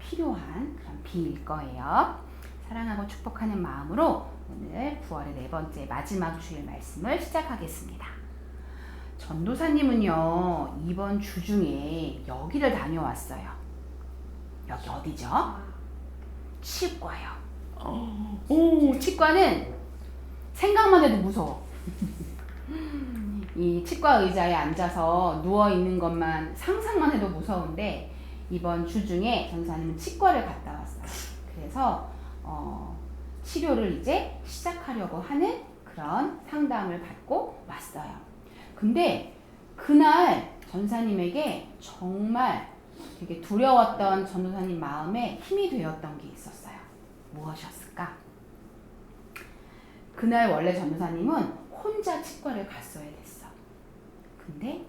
필요한 그런 비일 거예요. 사랑하고 축복하는 마음으로 오늘 9월의 네 번째 마지막 주일 말씀을 시작하겠습니다. 전도사님은요, 이번 주 중에 여기를 다녀왔어요. 여기 어디죠? 치과요. 치과는 생각만 해도 무서워. 이 치과 의자에 앉아서 누워있는 것만 상상만 해도 무서운데 이번 주 중에 전사님은 치과를 갔다 왔어요. 그래서 치료를 이제 시작하려고 하는 그런 상담을 받고 왔어요. 근데 그날 전사님에게 정말 되게 두려웠던 전도사님 마음에 힘이 되었던 게 있었어요. 무엇이었을까? 그날 원래 전도사님은 혼자 치과를 갔어야 됐어. 근데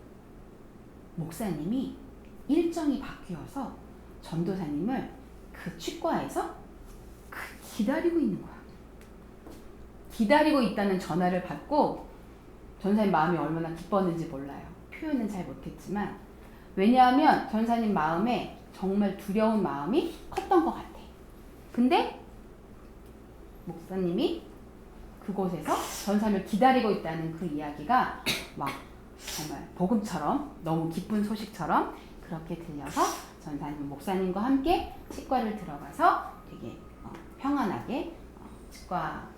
목사님이 일정이 바뀌어서 전도사님을 그 치과에서 기다리고 있는 거야. 기다리고 있다는 전화를 받고 전사님 마음이 얼마나 기뻤는지 몰라요. 표현은 잘 못했지만 왜냐하면 전사님 마음에 정말 두려운 마음이 컸던 것 같아. 근데 목사님이 그곳에서 전사님을 기다리고 있다는 그 이야기가 막 정말 복음처럼 너무 기쁜 소식처럼 그렇게 들려서 전사님 목사님과 함께 치과를 들어가서 되게 평안하게 치과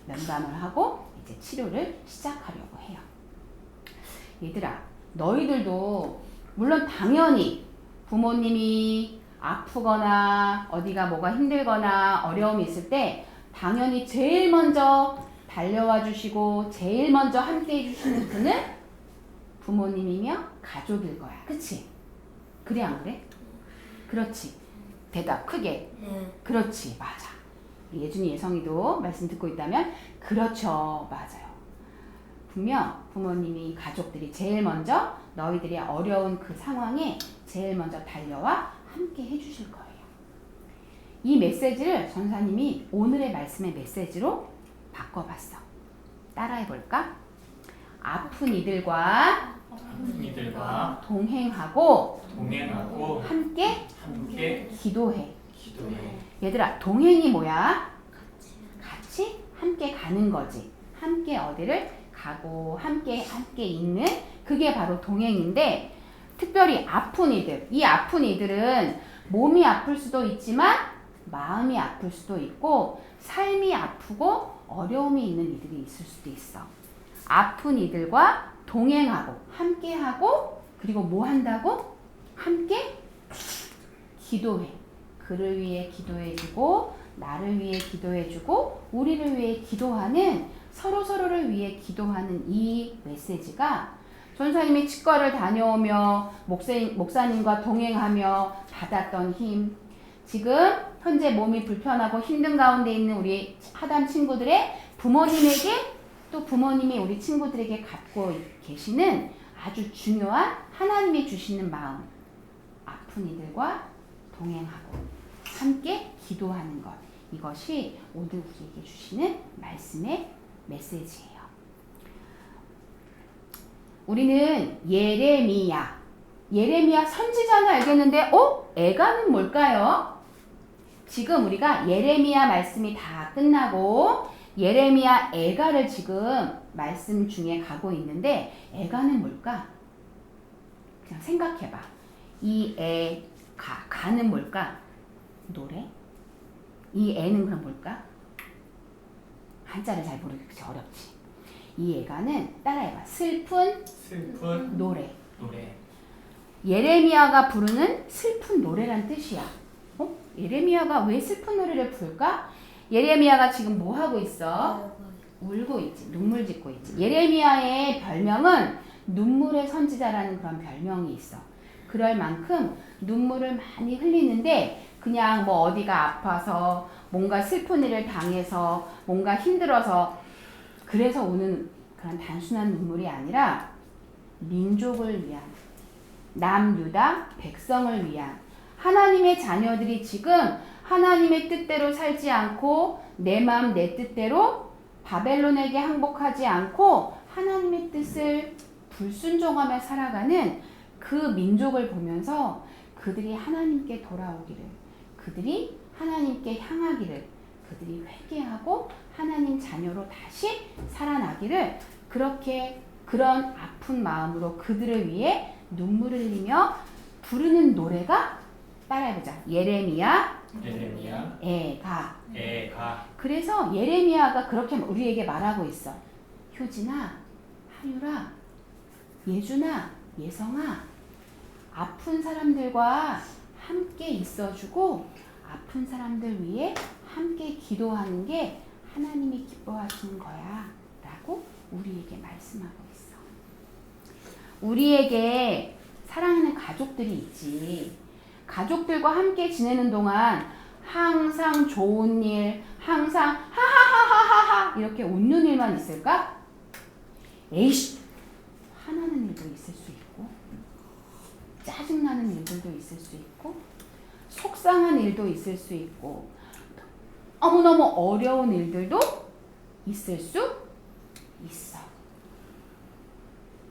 면담을 하고 이제 치료를 시작하려고 해요. 얘들아, 너희들도 물론 당연히 부모님이 아프거나 어디가 뭐가 힘들거나 어려움이 있을 때 당연히 제일 먼저 달려와 주시고 제일 먼저 함께 해주시는 분은 부모님이며 가족일 거야. 그치? 그래 안 그래? 그렇지. 대답 크게. 그렇지. 맞아. 예준이 예성이도 말씀 듣고 있다면 그렇죠. 맞아요. 분명 부모님이 가족들이 제일 먼저 너희들이 어려운 그 상황에 제일 먼저 달려와 함께 해주실 거예요. 이 메시지를 전사님이 오늘의 말씀의 메시지로 바꿔봤어. 따라해볼까? 아픈 이들과 동행하고 함께 기도해. 얘들아, 동행이 뭐야? 같이 함께 가는 거지. 함께 어디를 가고 함께 있는 그게 바로 동행인데 특별히 아픈 이들, 이 아픈 이들은 몸이 아플 수도 있지만 마음이 아플 수도 있고 삶이 아프고 어려움이 있는 이들이 있을 수도 있어. 아픈 이들과 동행하고 함께하고 그리고 뭐 한다고? 함께 기도해. 그를 위해 기도해주고 나를 위해 기도해주고 우리를 위해 기도하는 서로를 위해 기도하는 이 메시지가 전사님이 치과를 다녀오며 목사님과 동행하며 받았던 힘, 지금 현재 몸이 불편하고 힘든 가운데 있는 우리 하단 친구들의 부모님에게 또 부모님이 우리 친구들에게 갖고 계시는 아주 중요한 하나님이 주시는 마음, 아픈 이들과 동행하고 함께 기도하는 것, 이것이 오늘 우리에게 주시는 말씀의 메시지예요. 우리는 예레미야 선지자는 알겠는데 애가는 뭘까요? 지금 우리가 예레미야 말씀이 다 끝나고 예레미야 애가를 지금 말씀 중에 가고 있는데 애가는 뭘까? 그냥 생각해봐. 이 가는 뭘까? 노래? 이 애는 그럼 뭘까? 한자를 잘 모르겠지. 어렵지. 이 애가는 따라해봐. 슬픈 노래. 예레미야가 부르는 슬픈 노래란 뜻이야. 예레미야가 왜 슬픈 노래를 부를까? 예레미야가 지금 뭐 하고 있어? 울고 있지. 눈물 짓고 있지. 예레미야의 별명은 눈물의 선지자라는 그런 별명이 있어. 그럴 만큼 눈물을 많이 흘리는데 그냥 뭐 어디가 아파서 뭔가 슬픈 일을 당해서 뭔가 힘들어서 그래서 오는 그런 단순한 눈물이 아니라 민족을 위한 남유다 백성을 위한 하나님의 자녀들이 지금 하나님의 뜻대로 살지 않고 내 마음 내 뜻대로 바벨론에게 항복하지 않고 하나님의 뜻을 불순종하며 살아가는 그 민족을 보면서 그들이 하나님께 돌아오기를 그들이 하나님께 향하기를, 그들이 회개하고 하나님 자녀로 다시 살아나기를, 그렇게 그런 아픈 마음으로 그들을 위해 눈물을 흘리며 부르는 노래가, 따라해보자. 예레미야 애가. 그래서 예레미야가 그렇게 우리에게 말하고 있어. 효진아, 하율아, 예준아, 예성아, 아픈 사람들과 함께 있어주고 아픈 사람들 위해 함께 기도하는 게 하나님이 기뻐하시는 거야 라고 우리에게 말씀하고 있어. 우리에게 사랑하는 가족들이 있지. 가족들과 함께 지내는 동안 항상 좋은 일, 항상 하하하하하 이렇게 웃는 일만 있을까? 에이씨, 화나는 일도 있을 수 있고, 짜증나는 일들도 있을 수 있고, 속상한 일도 있을 수 있고, 너무너무 어려운 일들도 있을 수 있어.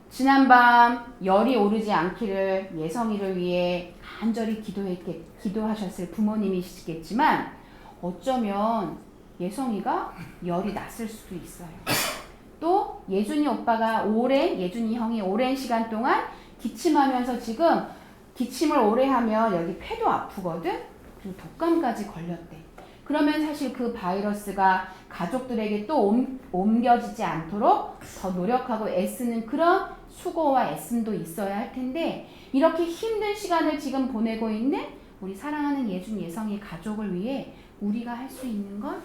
지난밤 열이 오르지 않기를 예성이를 위해 간절히 기도하셨을 부모님이시겠지만 어쩌면 예성이가 열이 났을 수도 있어요. 또 예준이 형이 오랜 시간 동안 기침하면서 지금 기침을 오래 하면 여기 폐도 아프거든? 그리고 독감까지 걸렸대. 그러면 사실 그 바이러스가 가족들에게 또 옮겨지지 않도록 더 노력하고 애쓰는 그런 수고와 애씀도 있어야 할 텐데, 이렇게 힘든 시간을 지금 보내고 있는 우리 사랑하는 예준, 예성이 가족을 위해 우리가 할 수 있는 건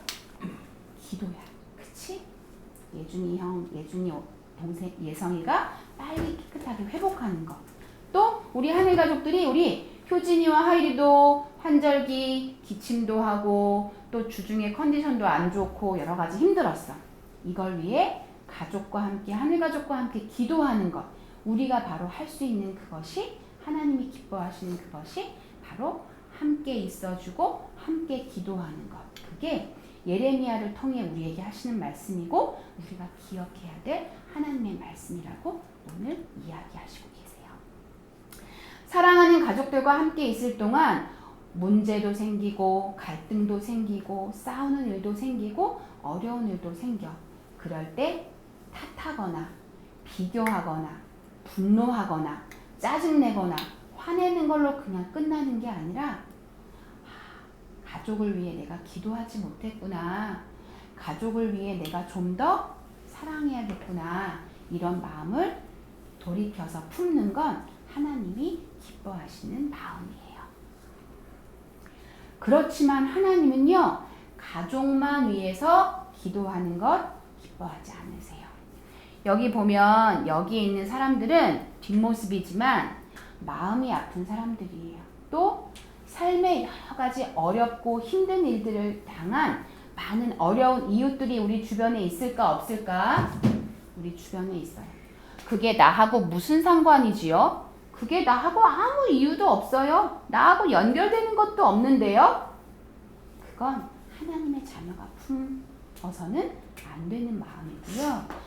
기도야. 그치? 예준이 형, 예준이 동생, 예성이가 빨리 깨끗하게 회복하는 거. 또 우리 하늘 가족들이, 우리 효진이와 하율이도 환절기 기침도 하고 또 주중에 컨디션도 안 좋고 여러 가지 힘들었어. 이걸 위해 가족과 함께, 하늘 가족과 함께 기도하는 것. 우리가 바로 할 수 있는 그것이, 하나님이 기뻐하시는 그것이 바로 함께 있어주고 함께 기도하는 것. 그게 예레미야를 통해 우리에게 하시는 말씀이고 우리가 기억해야 될 하나님의 말씀이라고 오늘 이야기하시고 계세요. 사랑하는 가족들과 함께 있을 동안 문제도 생기고 갈등도 생기고 싸우는 일도 생기고 어려운 일도 생겨. 그럴 때 탓하거나 비교하거나 분노하거나 짜증내거나 화내는 걸로 그냥 끝나는 게 아니라, 가족을 위해 내가 기도하지 못했구나, 가족을 위해 내가 좀 더 사랑해야겠구나, 이런 마음을 돌이켜서 품는 건 하나님이 기뻐하시는 마음이에요. 그렇지만 하나님은요, 가족만 위해서 기도하는 것 기뻐하지 않으세요. 여기 보면 여기에 있는 사람들은 뒷모습이지만 마음이 아픈 사람들이에요. 또 삶의 여러 가지 어렵고 힘든 일들을 당한 많은 어려운 이웃들이 우리 주변에 있을까 없을까? 우리 주변에 있어요. 그게 나하고 무슨 상관이지요? 그게 나하고 아무 이유도 없어요. 나하고 연결되는 것도 없는데요. 그건 하나님의 자녀가 품어서는 안 되는 마음이고요.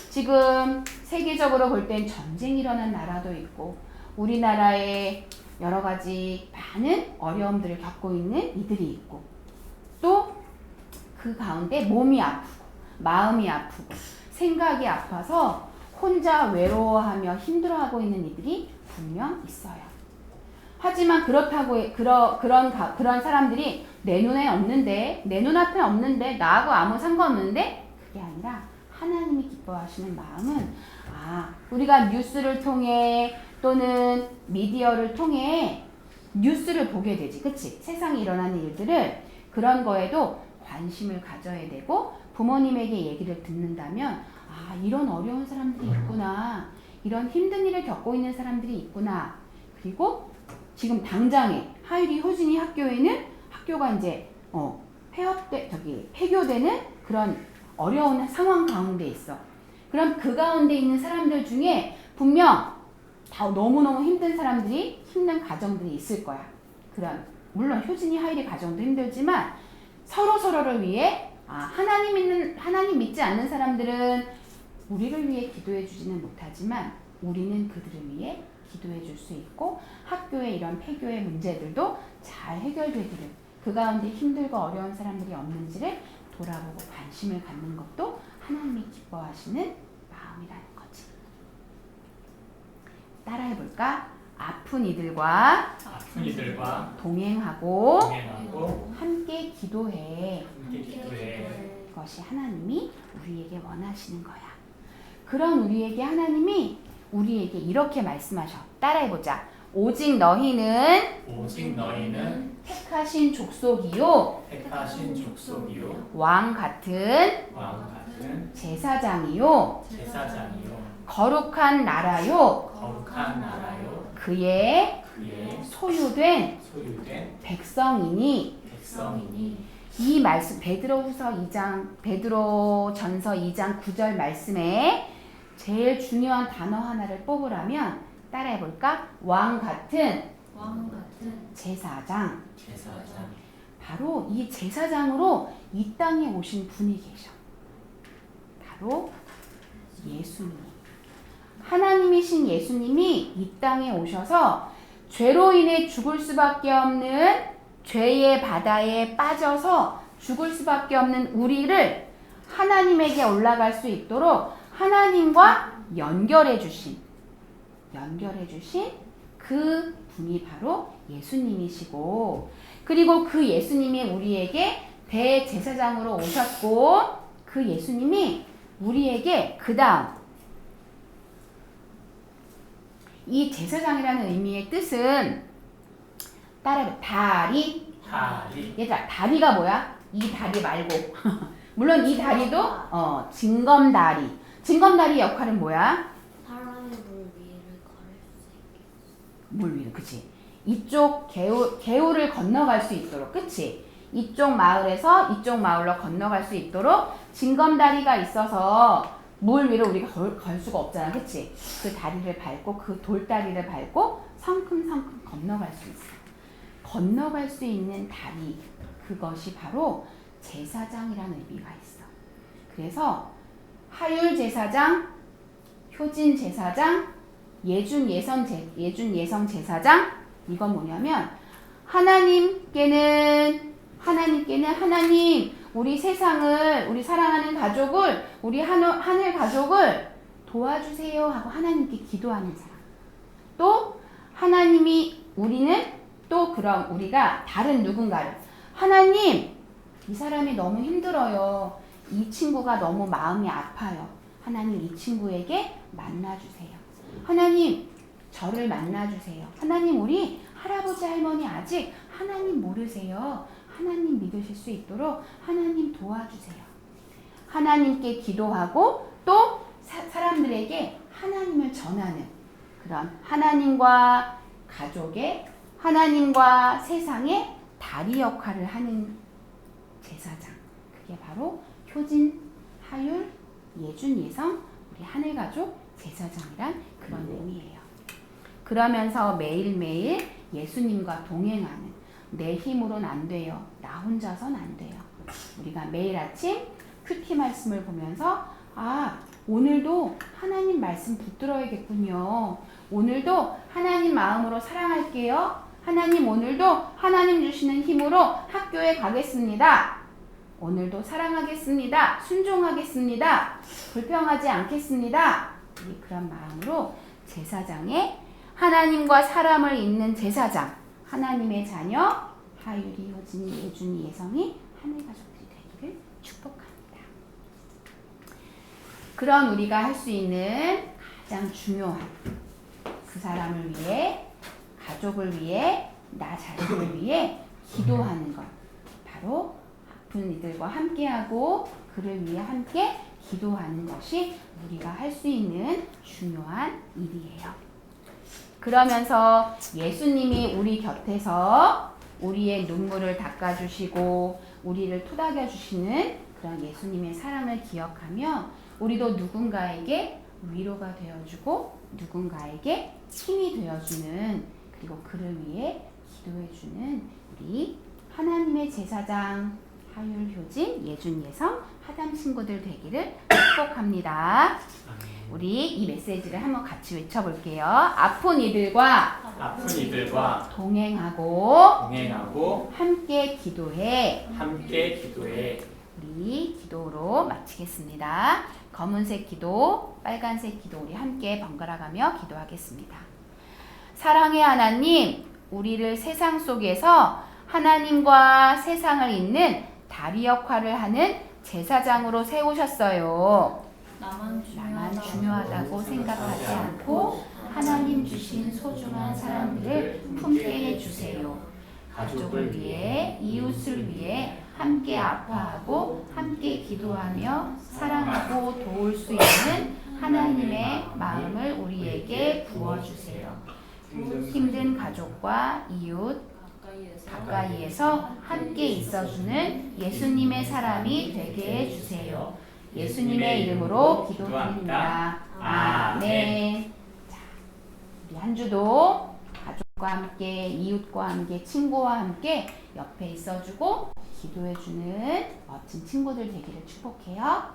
지금 세계적으로 볼 땐 전쟁이 일어난 나라도 있고 우리나라에 여러 가지 많은 어려움들을 겪고 있는 이들이 있고, 또 그 가운데 몸이 아프고 마음이 아프고 생각이 아파서 혼자 외로워하며 힘들어하고 있는 이들이 분명 있어요. 하지만 그렇다고 그런 사람들이 내 눈에 없는데, 내 눈앞에 없는데, 나하고 아무 상관없는데, 그게 아니라 하나님이 기뻐하시는 마음은, 우리가 뉴스를 통해 또는 미디어를 통해 뉴스를 보게 되지, 그치? 세상에 일어나는 일들을, 그런 거에도 관심을 가져야 되고, 부모님에게 얘기를 듣는다면 이런 어려운 사람들이 있구나, 이런 힘든 일을 겪고 있는 사람들이 있구나. 그리고 지금 당장에 하율이, 효진이 학교가 이제 폐교되는 그런 어려운 상황 가운데 있어. 그럼 그 가운데 있는 사람들 중에 분명 다 너무너무 힘든 사람들이, 힘든 가정들이 있을 거야. 물론 효진이, 하율이 가정도 힘들지만 서로를 위해, 하나님 믿지 않는 사람들은 우리를 위해 기도해 주지는 못하지만 우리는 그들을 위해 기도해 줄 수 있고 학교의 이런 폐교의 문제들도 잘 해결되기를 그 가운데 힘들고 어려운 사람들이 없는지를 돌아보고 관심을 갖는 것도 하나님이 기뻐하시는 마음이라는 거지. 따라해볼까? 아픈 이들과 동행하고 함께 기도해. 그것이 하나님이 우리에게 원하시는 거야. 그런 우리에게 하나님이 우리에게 이렇게 말씀하셔. 따라해보자. 오직 너희는 택하신 족속이요 왕 같은 제사장이요 거룩한 나라요 그의 소유된 백성이니. 이 말씀 베드로전서 2장 9절 말씀에 제일 중요한 단어 하나를 뽑으라면 따라해볼까? 왕 같은 제사장. 바로 이 제사장으로 이 땅에 오신 분이 계셔. 바로 예수님. 하나님이신 예수님이 이 땅에 오셔서 죄로 인해 죽을 수밖에 없는 죄의 바다에 빠져서 죽을 수밖에 없는 우리를 하나님에게 올라갈 수 있도록 하나님과 연결해 주신 그 분이 바로 예수님이시고, 그리고 그 예수님이 우리에게 대제사장으로 오셨고, 그 예수님이 우리에게 그 다음 이 제사장이라는 의미의 뜻은 따라해. 다리. 얘들아, 다리가 뭐야? 이 다리 말고 물론 이 다리도 징검다리. 징검다리 역할은 뭐야? 사람의 물 위를 걸을 수 있게. 물 위로, 그치? 이쪽 개울을 건너갈 수 있도록, 그치? 이쪽 마을에서 이쪽 마을로 건너갈 수 있도록 징검다리가 있어서 물 위로 우리가 걸 수가 없잖아, 그치? 그 다리를 밟고 그 돌다리를 밟고 성큼성큼 건너갈 수 있어. 건너갈 수 있는 다리, 그것이 바로 제사장이라는 의미가 있어. 그래서 하율 제사장, 효진 제사장, 예준 예성 제사장, 이건 뭐냐면 하나님께는 하나님, 우리 세상을, 우리 사랑하는 가족을, 우리 하늘 가족을 도와주세요 하고 하나님께 기도하는 사람. 또 그럼 우리가 다른 누군가를, 하나님, 이 사람이 너무 힘들어요. 이 친구가 너무 마음이 아파요. 하나님, 이 친구에게 만나주세요. 하나님, 저를 만나주세요. 하나님, 우리 할아버지 할머니 아직 하나님 모르세요. 하나님 믿으실 수 있도록 하나님 도와주세요. 하나님께 기도하고 또 사람들에게 하나님을 전하는 그런 하나님과 가족의, 하나님과 세상의 다리 역할을 하는 제사장. 그게 바로 효진, 하율, 예준, 예성, 우리 하늘가족 제사장이란 그런 의미예요. 그러면서 매일매일 예수님과 동행하는, 내 힘으로는 안 돼요. 나 혼자선 안 돼요. 우리가 매일 아침 큐티 말씀을 보면서 오늘도 하나님 말씀 붙들어야겠군요. 오늘도 하나님 마음으로 사랑할게요. 하나님, 오늘도 하나님 주시는 힘으로 학교에 가겠습니다. 오늘도 사랑하겠습니다. 순종하겠습니다. 불평하지 않겠습니다. 그런 마음으로 제사장의, 하나님과 사람을 잇는 제사장, 하나님의 자녀 하율이, 효진이, 예준이, 예성이 하늘가족들이 되기를 축복합니다. 그런 우리가 할 수 있는 가장 중요한, 그 사람을 위해, 가족을 위해, 나 자신을 위해 기도하는 것, 바로 아픈 이들과 함께하고 그를 위해 함께 기도하는 것이 우리가 할 수 있는 중요한 일이에요. 그러면서 예수님이 우리 곁에서 우리의 눈물을 닦아주시고 우리를 토닥여주시는 그런 예수님의 사랑을 기억하며 우리도 누군가에게 위로가 되어주고 누군가에게 힘이 되어주는, 그리고 그를 위해 기도해주는 우리 하나님의 제사장 하율, 효진, 예준, 예성, 하담 친구들 되기를 축복합니다. 우리 이 메시지를 한번 같이 외쳐볼게요. 아픈 이들과 동행하고 함께 기도해. 우리 기도로 마치겠습니다. 검은색 기도, 빨간색 기도 우리 함께 번갈아가며 기도하겠습니다. 사랑의 하나님, 우리를 세상 속에서 하나님과 세상을 잇는 다리 역할을 하는 제사장으로 세우셨어요. 나만 중요하다고 생각하지 않고 하나님 주신 소중한 사람들을 품게 해주세요. 가족을 위해, 이웃을 위해 함께 아파하고 함께 기도하며 사랑하고 도울 수 있는 하나님의 마음을 우리에게 부어주세요. 힘든 가족과 이웃, 가까이에서 함께 있어주는 예수님의 사람이 되게 해주세요. 예수님의 이름으로 기도드립니다. 아멘. 자, 우리 한 주도 가족과 함께, 이웃과 함께, 친구와 함께 옆에 있어주고 기도해주는 멋진 친구들 되기를 축복해요.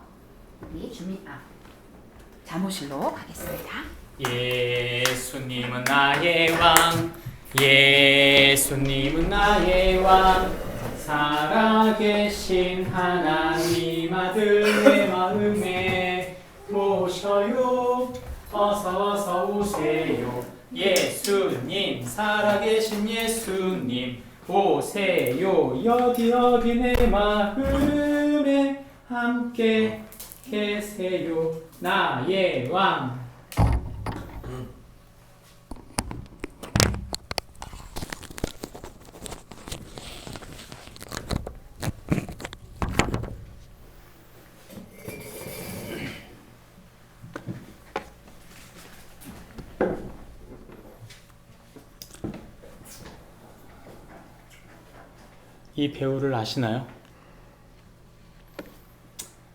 우리 잠옷실로 가겠습니다. 예수님은 나의 왕, 예수님은 나의 왕, 살아계신 하나님 아들 내 마음에 모셔요. 어서 오세요. 예수님, 살아계신 예수님 오세요. 여기 내 마음에 함께 계세요. 나의 왕. 이 배우를 아시나요?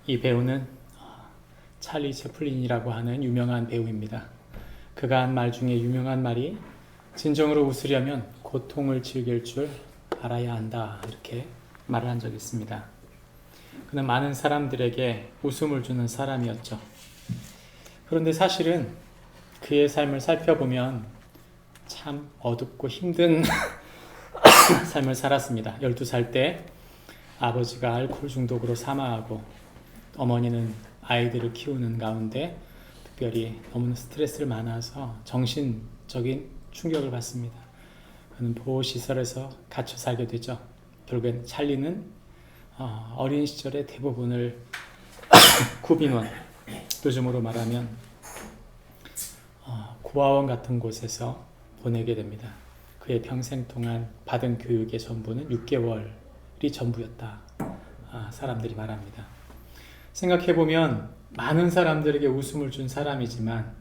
이 배우는 찰리 채플린이라고 하는 유명한 배우입니다. 그가 한 말 중에 유명한 말이 진정으로 웃으려면 고통을 즐길 줄 알아야 한다, 이렇게 말을 한 적이 있습니다. 그는 많은 사람들에게 웃음을 주는 사람이었죠. 그런데 사실은 그의 삶을 살펴보면 참 어둡고 힘든 삶을 살았습니다. 12살 때 아버지가 알코올 중독으로 사망하고 어머니는 아이들을 키우는 가운데 특별히 너무 스트레스를 많아서 정신적인 충격을 받습니다. 그는 보호시설에서 갇혀 살게 되죠. 결국엔 찰리는 어린 시절의 대부분을 구빈원, 요즘으로 말하면 고아원 같은 곳에서 보내게 됩니다. 그의 평생 동안 받은 교육의 전부는 6개월이 전부였다. 사람들이 말합니다. 생각해보면 많은 사람들에게 웃음을 준 사람이지만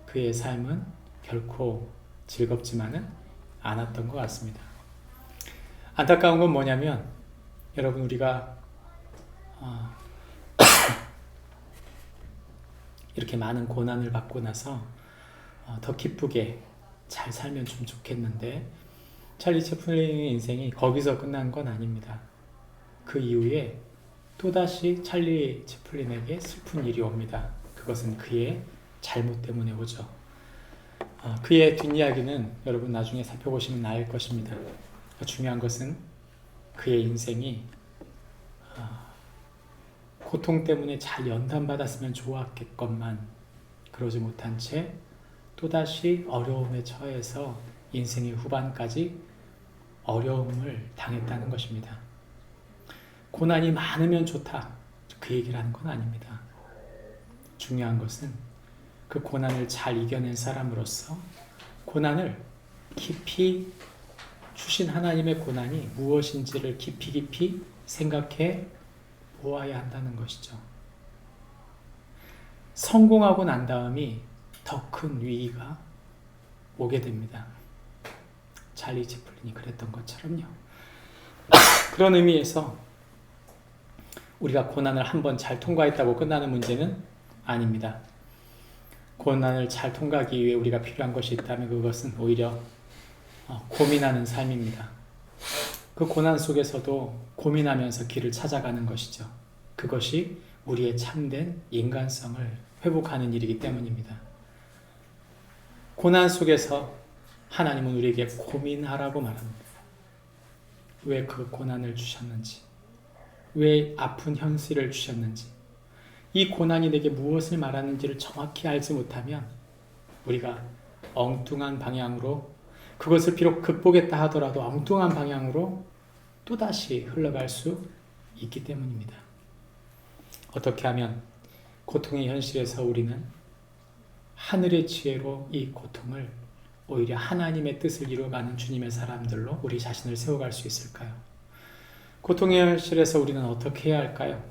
그의 삶은 결코 즐겁지만은 않았던 것 같습니다. 안타까운 건 뭐냐면 여러분, 우리가 이렇게 많은 고난을 받고 나서 더 기쁘게 잘 살면 좀 좋겠는데 찰리 채플린의 인생이 거기서 끝난 건 아닙니다. 그 이후에 또다시 찰리 채플린에게 슬픈 일이 옵니다. 그것은 그의 잘못 때문에 오죠. 그의 뒷이야기는 여러분 나중에 살펴보시면 알 것입니다. 중요한 것은 그의 인생이 고통 때문에 잘 연단받았으면 좋았겠건만 그러지 못한 채 또다시 어려움에 처해서 인생의 후반까지 어려움을 당했다는 것입니다. 고난이 많으면 좋다, 그 얘기를 하는 건 아닙니다. 중요한 것은 그 고난을 잘 이겨낸 사람으로서 고난을 깊이 주신 하나님의 고난이 무엇인지를 깊이 생각해 보아야 한다는 것이죠. 성공하고 난 다음이 더 큰 위기가 오게 됩니다. 찰리 채플린이 그랬던 것처럼요. 그런 의미에서 우리가 고난을 한번 잘 통과했다고 끝나는 문제는 아닙니다. 고난을 잘 통과하기 위해 우리가 필요한 것이 있다면 그것은 오히려 고민하는 삶입니다. 그 고난 속에서도 고민하면서 길을 찾아가는 것이죠. 그것이 우리의 참된 인간성을 회복하는 일이기 때문입니다. 고난 속에서 하나님은 우리에게 고민하라고 말합니다. 왜 그 고난을 주셨는지, 왜 아픈 현실을 주셨는지, 이 고난이 내게 무엇을 말하는지를 정확히 알지 못하면 우리가 엉뚱한 방향으로, 그것을 비록 극복했다 하더라도 엉뚱한 방향으로 또다시 흘러갈 수 있기 때문입니다. 어떻게 하면 고통의 현실에서 우리는 하늘의 지혜로 이 고통을 오히려 하나님의 뜻을 이루어가는 주님의 사람들로 우리 자신을 세워갈 수 있을까요? 고통의 현실에서 우리는 어떻게 해야 할까요?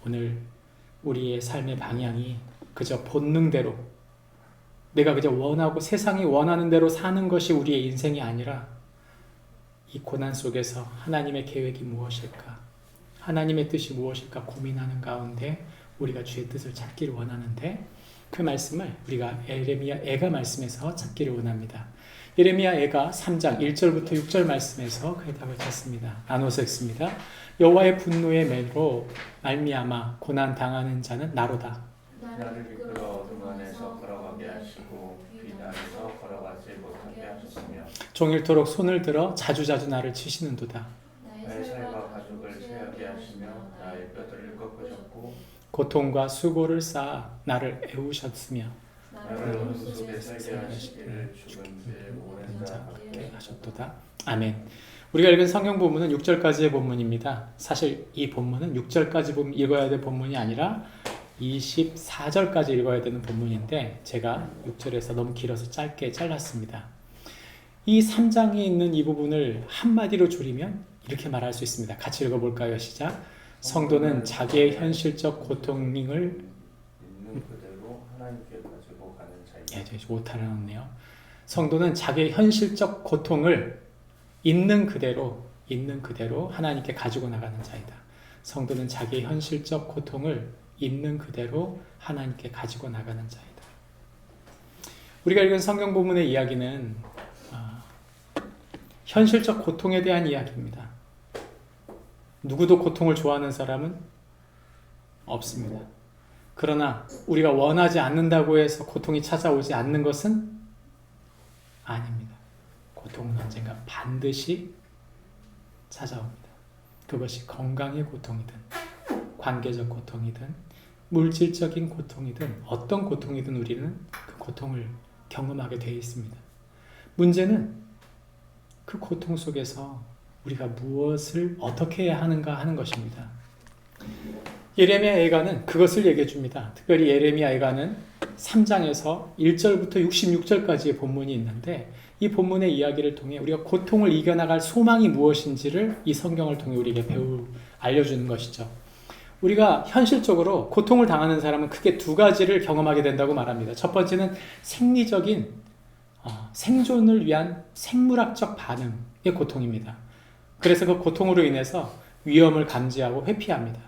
오늘 우리의 삶의 방향이 그저 본능대로, 내가 그저 원하고 세상이 원하는 대로 사는 것이 우리의 인생이 아니라 이 고난 속에서 하나님의 계획이 무엇일까, 하나님의 뜻이 무엇일까 고민하는 가운데 우리가 주의 뜻을 찾기를 원하는데, 그 말씀을 우리가 예레미야 애가 말씀에서 찾기를 원합니다. 예레미야 애가 3장 1절부터 6절 말씀에서 그의 답을 찾습니다. 나눠서 읽습니다. 여호와의 분노의 매로 말미암아 고난 당하는 자는 나로다. 나를 이끌어 어둠 안에서 걸어가게 하시고 빛 안에서 걸어가지 못하게 하셨으며 종일토록 손을 들어 자주자주 나를 치시는도다. 나의 살과 가족을 세하게 하시며 나의 뼈들을 꺾으셨고 고통과 수고를 쌓아 나를 애우셨으며 나를 어둠 속에 살게 하시기를 죽은 죄 오랜 자 같게 하셨도다. 아멘. 우리가 읽은 성경 본문은 6절까지의 본문입니다. 사실 이 본문은 6절까지 읽어야 될 본문이 아니라 24절까지 읽어야 되는 본문인데 제가 6절에서 너무 길어서 짧게 잘랐습니다. 이 3장에 있는 이 부분을 한마디로 줄이면 이렇게 말할 수 있습니다. 같이 읽어볼까요? 시작. 성도는 자기의 현실적 고통을 있는 그대로 하나님께 가지고 가는 자이다. 예, 오타를 넣었네요. 성도는 자기의 현실적 고통을 있는 그대로 하나님께 가지고 나가는 자이다. 성도는 자기의 현실적 고통을 있는 그대로 하나님께 가지고 나가는 자이다. 우리가 읽은 성경 본문의 이야기는 현실적 고통에 대한 이야기입니다. 누구도 고통을 좋아하는 사람은 없습니다. 그러나 우리가 원하지 않는다고 해서 고통이 찾아오지 않는 것은 아닙니다. 고통은 언젠가 반드시 찾아옵니다. 그것이 건강의 고통이든 관계적 고통이든 물질적인 고통이든 어떤 고통이든 우리는 그 고통을 경험하게 되어 있습니다. 문제는 그 고통 속에서 우리가 무엇을 어떻게 해야 하는가 하는 것입니다. 예레미야 예가는 그것을 얘기해 줍니다. 특별히 예레미야 예가는 3장에서 1절부터 66절까지의 본문이 있는데 이 본문의 이야기를 통해 우리가 고통을 이겨나갈 소망이 무엇인지를 이 성경을 통해 우리에게 알려주는 것이죠. 우리가 현실적으로 고통을 당하는 사람은 크게 두 가지를 경험하게 된다고 말합니다. 첫 번째는 생리적인 생존을 위한 생물학적 반응의 고통입니다. 그래서 그 고통으로 인해서 위험을 감지하고 회피합니다.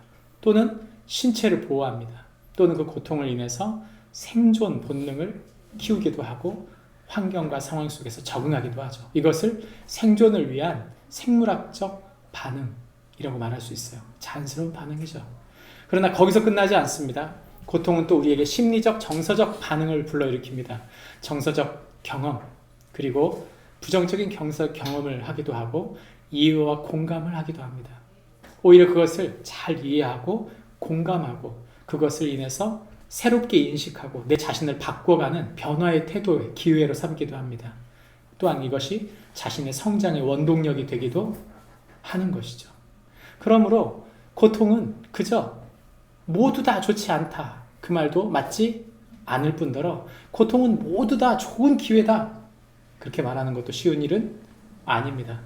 또는 신체를 보호합니다. 또는 그 고통을 인해서 생존 본능을 키우기도 하고 환경과 상황 속에서 적응하기도 하죠. 이것을 생존을 위한 생물학적 반응이라고 말할 수 있어요. 자연스러운 반응이죠. 그러나 거기서 끝나지 않습니다. 고통은 또 우리에게 심리적, 정서적 반응을 불러일으킵니다. 정서적 경험, 그리고 부정적인 경험을 하기도 하고 이해와 공감을 하기도 합니다. 오히려 그것을 잘 이해하고 공감하고 그것을 인해서 새롭게 인식하고 내 자신을 바꿔가는 변화의 태도의 기회로 삼기도 합니다. 또한 이것이 자신의 성장의 원동력이 되기도 하는 것이죠. 그러므로 고통은 그저 모두 다 좋지 않다. 그 말도 맞지 않을 뿐더러 고통은 모두 다 좋은 기회다. 그렇게 말하는 것도 쉬운 일은 아닙니다.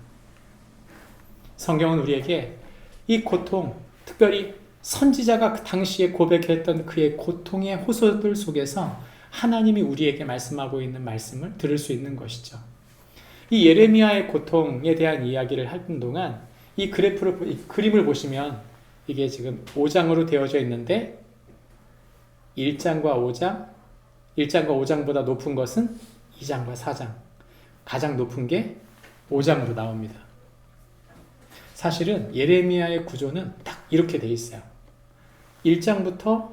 성경은 우리에게 이 고통, 특별히 선지자가 그 당시에 고백했던 그의 고통의 호소들 속에서 하나님이 우리에게 말씀하고 있는 말씀을 들을 수 있는 것이죠. 이 예레미야의 고통에 대한 이야기를 하는 동안 이 그림을 보시면 이게 지금 5장으로 되어져 있는데 1장과 5장보다 높은 것은 2장과 4장, 가장 높은 게 5장으로 나옵니다. 사실은 예레미야의 구조는 딱 이렇게 돼 있어요. 1장부터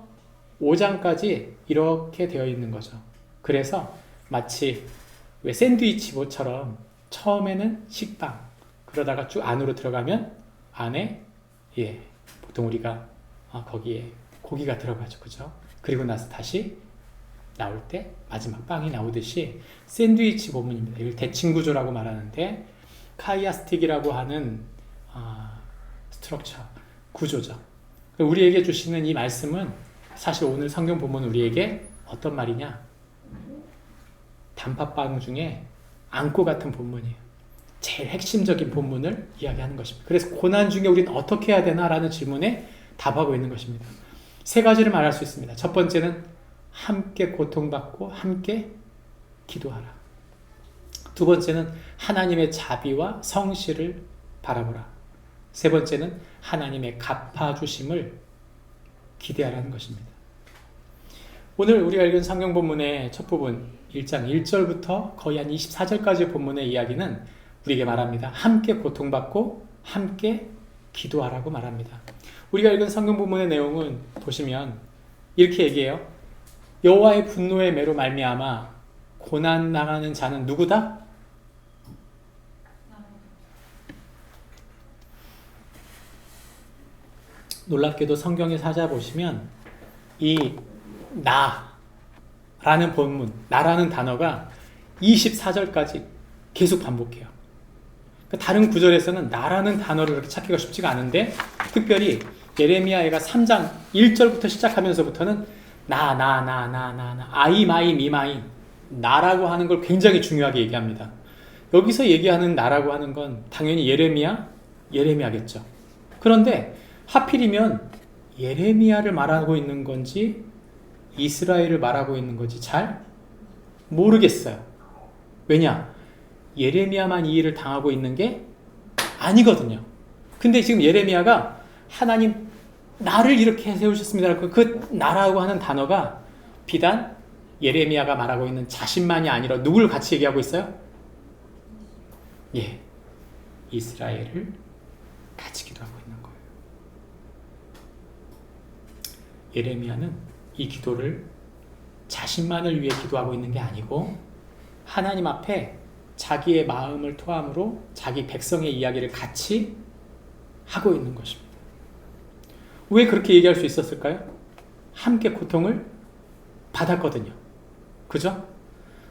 5장까지 이렇게 되어 있는 거죠. 그래서 마치 왜 샌드위치처럼 처음에는 식빵, 그러다가 쭉 안으로 들어가면 안에 보통 우리가 거기에 고기가 들어가죠, 그죠? 그리고 나서 다시 나올 때 마지막 빵이 나오듯이 샌드위치 본문입니다. 이걸 대칭구조라고 말하는데 카이아스틱이라고 하는 스트럭처, 구조죠. 우리에게 주시는 이 말씀은 사실 오늘 성경 본문은 우리에게 어떤 말이냐? 단팥빵 중에 안고 같은 본문이에요. 제일 핵심적인 본문을 이야기하는 것입니다. 그래서 고난 중에 우리는 어떻게 해야 되나라는 질문에 답하고 있는 것입니다. 세 가지를 말할 수 있습니다. 첫 번째는 함께 고통받고 함께 기도하라. 두 번째는 하나님의 자비와 성실을 바라보라. 세 번째는 하나님의 갚아주심을 기대하라는 것입니다. 오늘 우리가 읽은 성경 본문의 첫 부분 1장 1절부터 거의 한 24절까지의 본문의 이야기는 우리에게 말합니다. 함께 고통받고 함께 기도하라고 말합니다. 우리가 읽은 성경 본문의 내용은 보시면 이렇게 얘기해요. 여호와의 분노의 매로 말미암아 고난 당하는 자는 누구다? 놀랍게도 성경에 찾아보시면 이 나라는 본문, 나라는 단어가 24절까지 계속 반복해요. 다른 구절에서는 나라는 단어를 그렇게 찾기가 쉽지가 않은데 특별히 예레미야가 3장 1절부터 시작하면서부터는 나, 아이, 마이, 미마인 나라고 하는 걸 굉장히 중요하게 얘기합니다. 여기서 얘기하는 나라고 하는 건 당연히 예레미야겠죠. 그런데 하필이면 예레미야를 말하고 있는 건지 이스라엘을 말하고 있는 건지 잘 모르겠어요. 왜냐? 예레미야만 이 일을 당하고 있는 게 아니거든요. 근데 지금 예레미야가 하나님 나를 이렇게 세우셨습니다. 그 나라고 하는 단어가 비단 예레미야가 말하고 있는 자신만이 아니라 누굴 같이 얘기하고 있어요? 이스라엘을 같이 기도하고 있는 거예요. 예레미야는 이 기도를 자신만을 위해 기도하고 있는 게 아니고 하나님 앞에 자기의 마음을 토함으로 자기 백성의 이야기를 같이 하고 있는 것입니다. 왜 그렇게 얘기할 수 있었을까요? 함께 고통을 받았거든요. 그죠?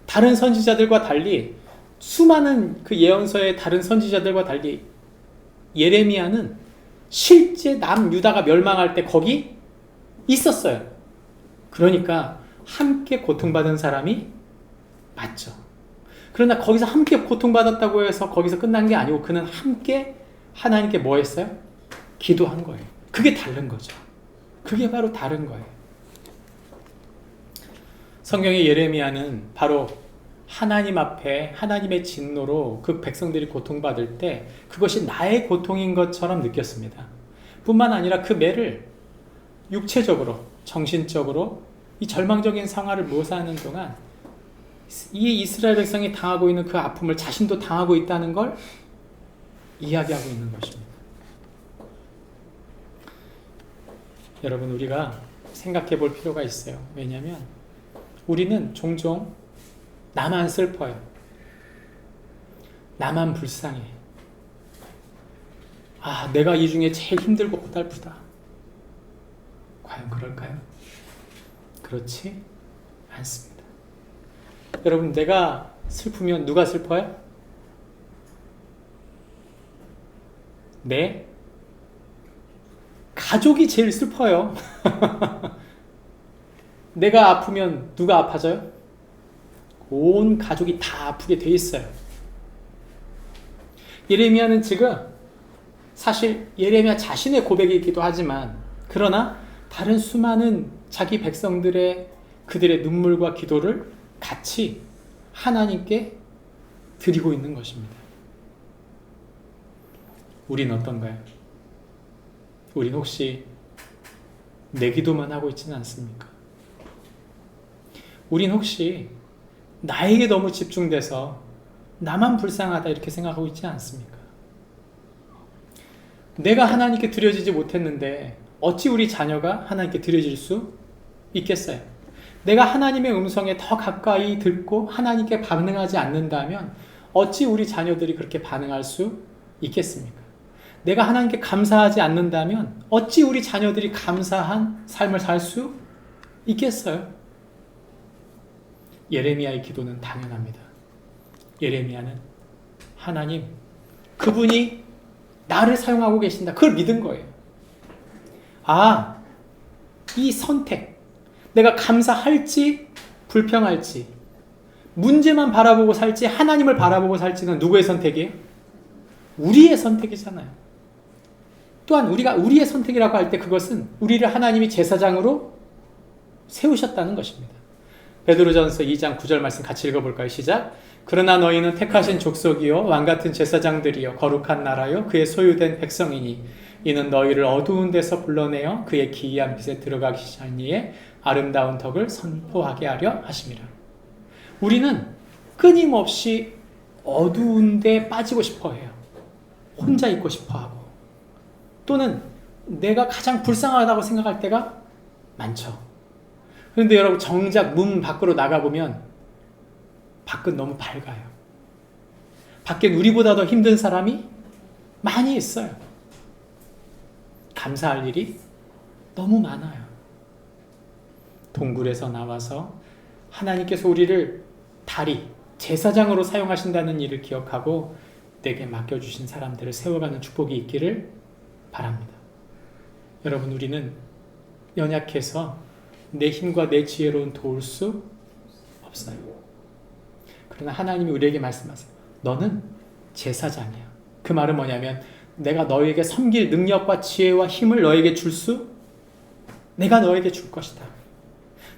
다른 선지자들과 달리 수많은 그 예언서의 다른 선지자들과 달리 예레미야는 실제 남유다가 멸망할 때 거기 있었어요. 그러니까 함께 고통받은 사람이 맞죠. 그러나 거기서 함께 고통받았다고 해서 거기서 끝난 게 아니고 그는 함께 하나님께 뭐 했어요? 기도한 거예요. 그게 다른 거죠. 그게 바로 다른 거예요. 성경의 예레미야는 바로 하나님 앞에 하나님의 진노로 그 백성들이 고통받을 때 그것이 나의 고통인 것처럼 느꼈습니다. 뿐만 아니라 그 매를 육체적으로, 정신적으로 이 절망적인 상황을 묘사하는 동안 이 이스라엘 백성이 당하고 있는 그 아픔을 자신도 당하고 있다는 걸 이야기하고 있는 것입니다. 여러분, 우리가 생각해 볼 필요가 있어요. 왜냐하면 우리는 종종 나만 슬퍼요. 나만 불쌍해. 내가 이 중에 제일 힘들고 고달프다. 과연 그럴까요? 그렇지 않습니다. 여러분, 내가 슬프면 누가 슬퍼요? 내 가족이 제일 슬퍼요. 내가 아프면 누가 아파져요? 온 가족이 다 아프게 돼 있어요. 예레미야는 지금 사실 예레미야 자신의 고백이기도 하지만 그러나 다른 수많은 자기 백성들의 그들의 눈물과 기도를 같이 하나님께 드리고 있는 것입니다. 우린 어떤가요? 우린 혹시 내 기도만 하고 있지는 않습니까? 우린 혹시 나에게 너무 집중돼서 나만 불쌍하다 이렇게 생각하고 있지 않습니까? 내가 하나님께 드려지지 못했는데 어찌 우리 자녀가 하나님께 드려질 수 있겠어요? 내가 하나님의 음성에 더 가까이 듣고 하나님께 반응하지 않는다면 어찌 우리 자녀들이 그렇게 반응할 수 있겠습니까? 내가 하나님께 감사하지 않는다면 어찌 우리 자녀들이 감사한 삶을 살 수 있겠어요? 예레미야의 기도는 당연합니다. 예레미야는 하나님, 그분이 나를 사용하고 계신다. 그걸 믿은 거예요. 아, 이 선택, 내가 감사할지 불평할지, 문제만 바라보고 살지 하나님을 바라보고 살지는 누구의 선택이에요? 우리의 선택이잖아요. 또한 우리가 우리의 선택이라고 할 때 그것은 우리를 하나님이 제사장으로 세우셨다는 것입니다. 베드로전서 2장 9절 말씀 같이 읽어볼까요? 시작. 그러나 너희는 택하신 족속이요 왕같은 제사장들이요 거룩한 나라요 그의 소유된 백성이니 이는 너희를 어두운 데서 불러내어 그의 기이한 빛에 들어가기 시작하니에 아름다운 덕을 선포하게 하려 하심이라. 우리는 끊임없이 어두운 데 빠지고 싶어 해요. 혼자 있고 싶어 하고, 또는 내가 가장 불쌍하다고 생각할 때가 많죠. 그런데 여러분, 정작 문 밖으로 나가보면 밖은 너무 밝아요. 밖엔 우리보다 더 힘든 사람이 많이 있어요. 감사할 일이 너무 많아요. 동굴에서 나와서 하나님께서 우리를 다리, 제사장으로 사용하신다는 일을 기억하고 내게 맡겨주신 사람들을 세워가는 축복이 있기를 바랍니다. 여러분, 우리는 연약해서 내 힘과 내 지혜로는 도울 수 없어요. 그러나 하나님이 우리에게 말씀하세요. 너는 제사장이야. 그 말은 뭐냐면 내가 너에게 섬길 능력과 지혜와 힘을 너에게 내가 너에게 줄 것이다.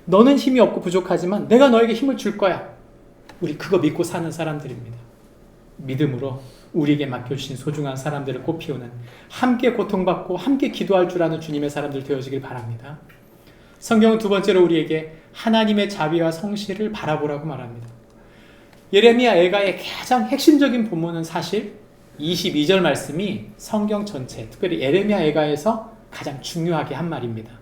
너는 힘이 없고 부족하지만 내가 너에게 힘을 줄 거야. 우리 그거 믿고 사는 사람들입니다. 믿음으로 우리에게 맡겨주신 소중한 사람들을 꽃피우는, 함께 고통받고 함께 기도할 줄 아는 주님의 사람들 되어지길 바랍니다. 성경은 두 번째로 우리에게 하나님의 자비와 성실을 바라보라고 말합니다. 예레미야 애가의 가장 핵심적인 본문은 사실 22절 말씀이 성경 전체, 특별히 예레미야 애가에서 가장 중요하게 한 말입니다.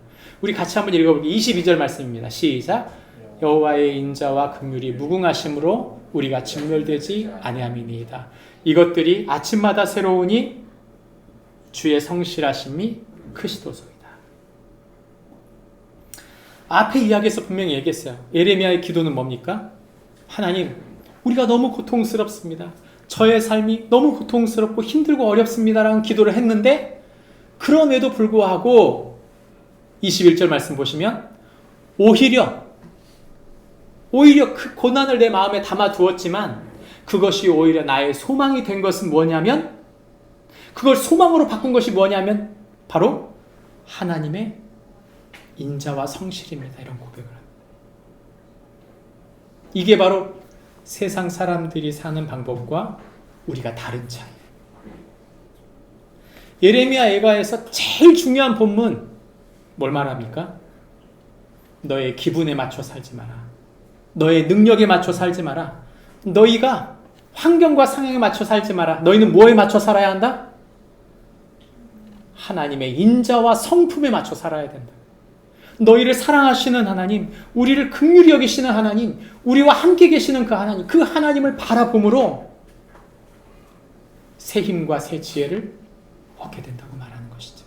우리 같이 한번 읽어볼게요. 22절 말씀입니다. 시작. 여호와의 인자와 긍휼이 무궁하심으로 우리가 진멸되지 아니함이니이다. 이것들이 아침마다 새로우니 주의 성실하심이 크시도소이다. 앞에 이야기에서 분명히 얘기했어요. 예레미야의 기도는 뭡니까? 하나님, 우리가 너무 고통스럽습니다. 저의 삶이 너무 고통스럽고 힘들고 어렵습니다라는 기도를 했는데, 그럼에도 불구하고 21절 말씀 보시면 오히려 그 고난을 내 마음에 담아두었지만 그것이 오히려 나의 소망이 된 것은 뭐냐면, 그걸 소망으로 바꾼 것이 뭐냐면 바로 하나님의 인자와 성실입니다. 이런 고백을 합니다. 이게 바로 세상 사람들이 사는 방법과 우리가 다른 차이예요. 예레미야 애가에서 제일 중요한 본문 뭘 말합니까? 너의 기분에 맞춰 살지 마라. 너의 능력에 맞춰 살지 마라. 너희가 환경과 상황에 맞춰 살지 마라. 너희는 뭐에 맞춰 살아야 한다? 하나님의 인자와 성품에 맞춰 살아야 된다. 너희를 사랑하시는 하나님, 우리를 긍휼히 여기시는 하나님, 우리와 함께 계시는 그 하나님, 그 하나님을 바라봄으로 새 힘과 새 지혜를 얻게 된다고 말하는 것이죠.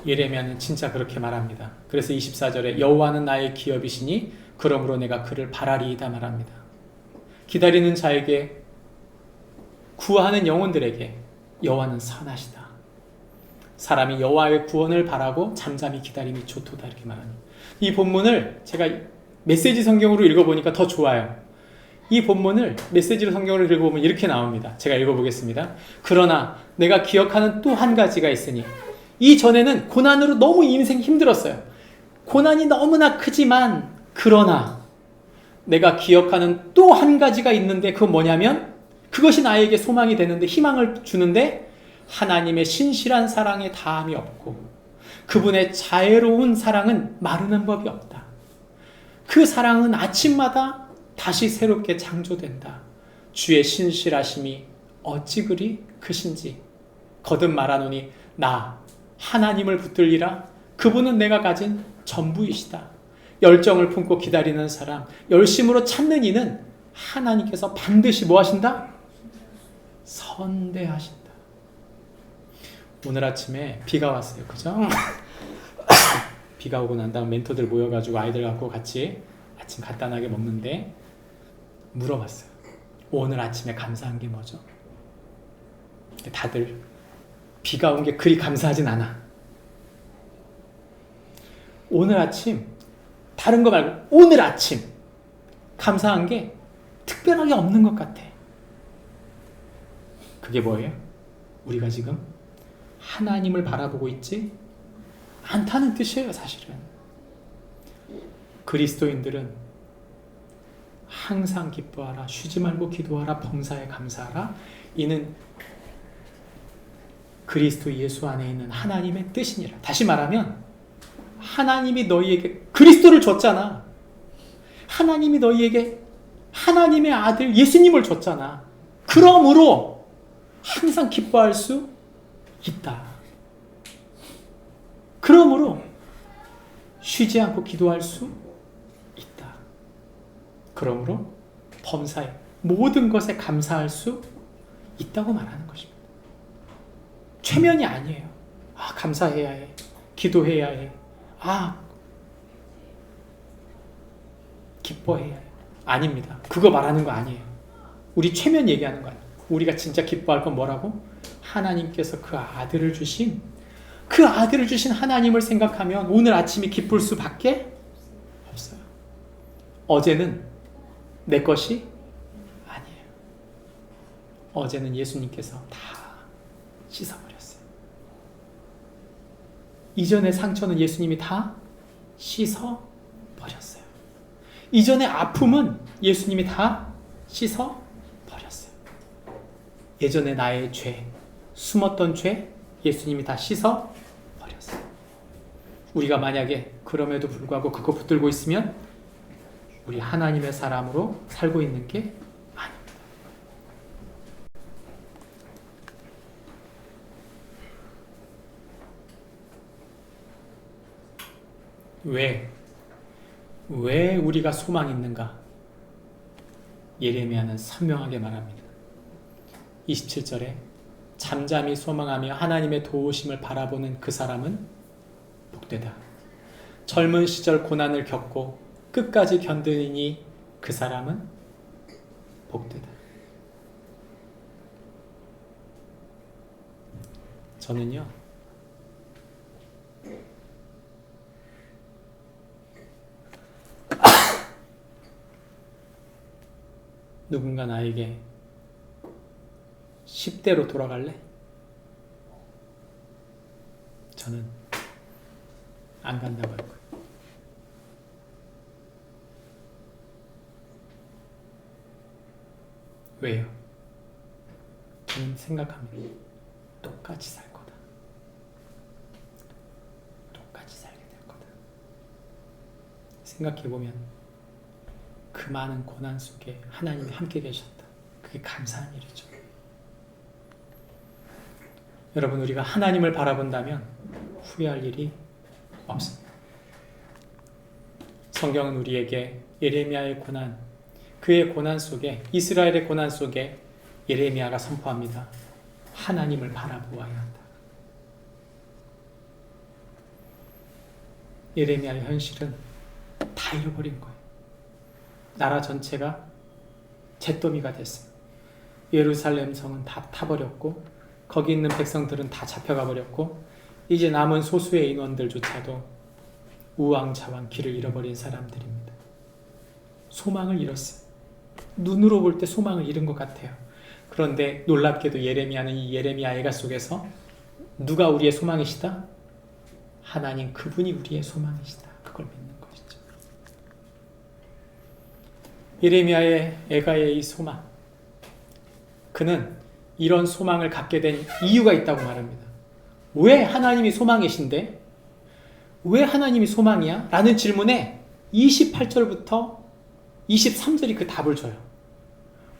예레미야는 진짜 그렇게 말합니다. 그래서 24절에 여호와는 나의 기업이시니 그러므로 내가 그를 바라리이다 말합니다. 기다리는 자에게, 구하는 영혼들에게 여호와는 선하시다. 사람이 여호와의 구원을 바라고 잠잠히 기다림이 좋도다, 이렇게 말합니다. 이 본문을 제가 메시지 성경으로 읽어보니까 더 좋아요. 이 본문을 메시지로 성경으로 읽어보면 이렇게 나옵니다. 제가 읽어보겠습니다. 그러나 내가 기억하는 또 한 가지가 있으니, 이전에는 고난으로 너무 인생이 힘들었어요. 고난이 너무나 크지만, 그러나 내가 기억하는 또 한 가지가 있는데, 그건 뭐냐면 그것이 나에게 소망이 되는데, 희망을 주는데, 하나님의 신실한 사랑에 다함이 없고 그분의 자애로운 사랑은 마르는 법이 없다. 그 사랑은 아침마다 다시 새롭게 창조된다. 주의 신실하심이 어찌 그리 크신지 거듭 말하노니 나 하나님을 붙들리라. 그분은 내가 가진 전부이시다. 열정을 품고 기다리는 사람, 열심으로 찾는 이는 하나님께서 반드시 뭐 하신다? 선대하신다. 오늘 아침에 비가 왔어요. 그죠? 비가 오고 난 다음 멘토들 모여가지고 아이들 갖고 같이 아침 간단하게 먹는데 물어봤어요. 오늘 아침에 감사한 게 뭐죠? 다들 비가 온 게 그리 감사하진 않아. 오늘 아침, 다른 거 말고 오늘 아침 감사한 게 특별하게 없는 것 같아. 그게 뭐예요? 우리가 지금 하나님을 바라보고 있지 않다는 뜻이에요. 사실은 그리스도인들은 항상 기뻐하라, 쉬지 말고 기도하라, 범사에 감사하라. 이는 그리스도 예수 안에 있는 하나님의 뜻이니라. 다시 말하면 하나님이 너희에게 그리스도를 줬잖아. 하나님이 너희에게 하나님의 아들 예수님을 줬잖아. 그러므로 항상 기뻐할 수 있다. 그러므로 쉬지 않고 기도할 수 있다. 그러므로 범사에 모든 것에 감사할 수 있다고 말하는 것입니다. 최면이 아니에요. 아, 감사해야 해. 기도해야 해. 아, 기뻐해야 해. 아닙니다. 그거 말하는 거 아니에요. 우리 최면 얘기하는 거 아니에요. 우리가 진짜 기뻐할 건 뭐라고? 하나님께서 그 아들을 주신 하나님을 생각하면 오늘 아침이 기쁠 수밖에 없어요. 어제는 내 것이 아니에요. 어제는 예수님께서 다 씻어버렸어요. 이전의 상처는 예수님이 다 씻어버렸어요. 이전의 아픔은 예수님이 다 씻어버렸어요. 예전에 나의 죄, 숨었던 죄 예수님이 다 씻어버렸어요. 우리가 만약에 그럼에도 불구하고 그거 붙들고 있으면 우리 하나님의 사람으로 살고 있는 게 아닙니다. 왜 우리가 소망이 있는가? 예레미야는 선명하게 말합니다. 27절에 잠잠히 소망하며 하나님의 도우심을 바라보는 그 사람은 복되다. 젊은 시절 고난을 겪고 끝까지 견디니 그 사람은 복되다. 저는요, 누군가 나에게 10대로 돌아갈래? 저는 안 간다고 할 거예요. 왜요? 저는 생각합니다. 똑같이 살 거다. 똑같이 살게 될 거다. 생각해보면 그 많은 고난 속에 하나님이 함께 계셨다. 그게 감사한 일이죠. 여러분, 우리가 하나님을 바라본다면 후회할 일이 없습니다. 성경은 우리에게 예레미야의 고난, 그의 고난 속에, 이스라엘의 고난 속에 예레미야가 선포합니다. 하나님을 바라보아야 한다. 예레미야의 현실은 다 잃어버린 거예요. 나라 전체가 잿더미가 됐어요. 예루살렘 성은 다 타버렸고 거기 있는 백성들은 다 잡혀가 버렸고 이제 남은 소수의 인원들조차도 우왕좌왕 길을 잃어버린 사람들입니다. 소망을 잃었어요. 눈으로 볼 때 소망을 잃은 것 같아요. 그런데 놀랍게도 예레미야는 이 예레미야 애가 속에서 누가 우리의 소망이시다? 하나님, 그분이 우리의 소망이시다. 그걸 믿는 것이죠. 예레미야의 애가의 이 소망, 그는 이런 소망을 갖게 된 이유가 있다고 말합니다. 왜 하나님이 소망이신데? 왜 하나님이 소망이야? 라는 질문에 28절부터 23절이 그 답을 줘요.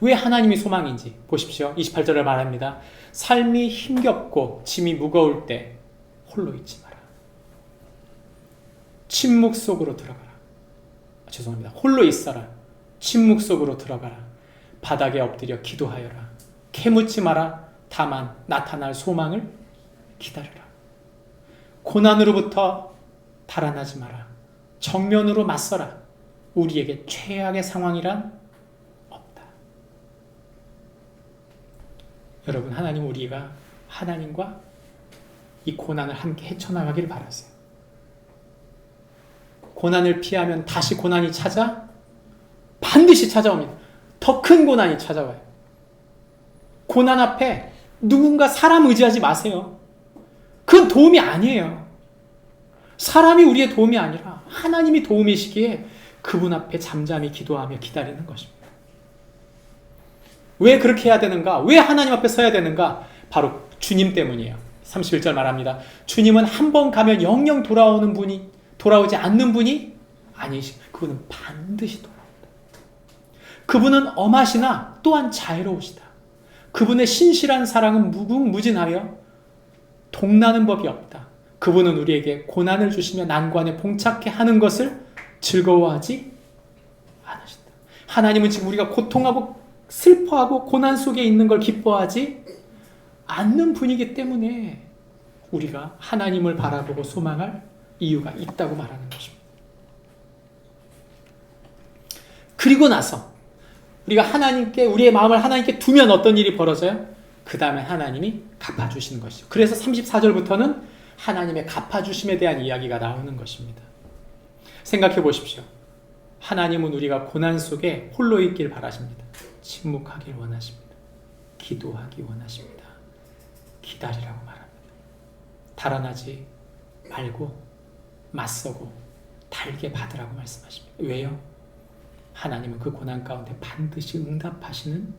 왜 하나님이 소망인지 보십시오. 28절을 말합니다. 삶이 힘겹고 짐이 무거울 때 홀로 있지 마라. 침묵 속으로 들어가라. 죄송합니다. 홀로 있어라. 침묵 속으로 들어가라. 바닥에 엎드려 기도하여라. 캐묻지 마라. 다만 나타날 소망을 기다려라. 고난으로부터 달아나지 마라. 정면으로 맞서라. 우리에게 최악의 상황이란 없다. 여러분, 하나님 우리가 하나님과 이 고난을 함께 헤쳐나가길 바라세요. 고난을 피하면 다시 고난이 반드시 찾아옵니다. 더 큰 고난이 찾아와요. 고난 앞에 누군가 사람 의지하지 마세요. 그건 도움이 아니에요. 사람이 우리의 도움이 아니라 하나님이 도움이시기에 그분 앞에 잠잠히 기도하며 기다리는 것입니다. 왜 그렇게 해야 되는가? 왜 하나님 앞에 서야 되는가? 바로 주님 때문이에요. 31절 말합니다. 주님은 한 번 가면 영영 돌아오지 않는 분이 아니시고 그분은 반드시 돌아옵니다. 그분은 엄하시나 또한 자애로우시다. 그분의 신실한 사랑은 무궁무진하며 동나는 법이 없다. 그분은 우리에게 고난을 주시며 난관에 봉착해 하는 것을 즐거워하지 않으신다. 하나님은 지금 우리가 고통하고 슬퍼하고 고난 속에 있는 걸 기뻐하지 않는 분이기 때문에 우리가 하나님을 바라보고 소망할 이유가 있다고 말하는 것입니다. 그리고 나서 우리가 우리의 마음을 하나님께 두면 어떤 일이 벌어져요? 그 다음에 하나님이 갚아주시는 것이죠. 그래서 34절부터는 하나님의 갚아주심에 대한 이야기가 나오는 것입니다. 생각해 보십시오. 하나님은 우리가 고난 속에 홀로 있길 바라십니다. 침묵하길 원하십니다. 기도하기 원하십니다. 기다리라고 말합니다. 달아나지 말고 맞서고 달게 받으라고 말씀하십니다. 왜요? 하나님은 그 고난 가운데 반드시 응답하시는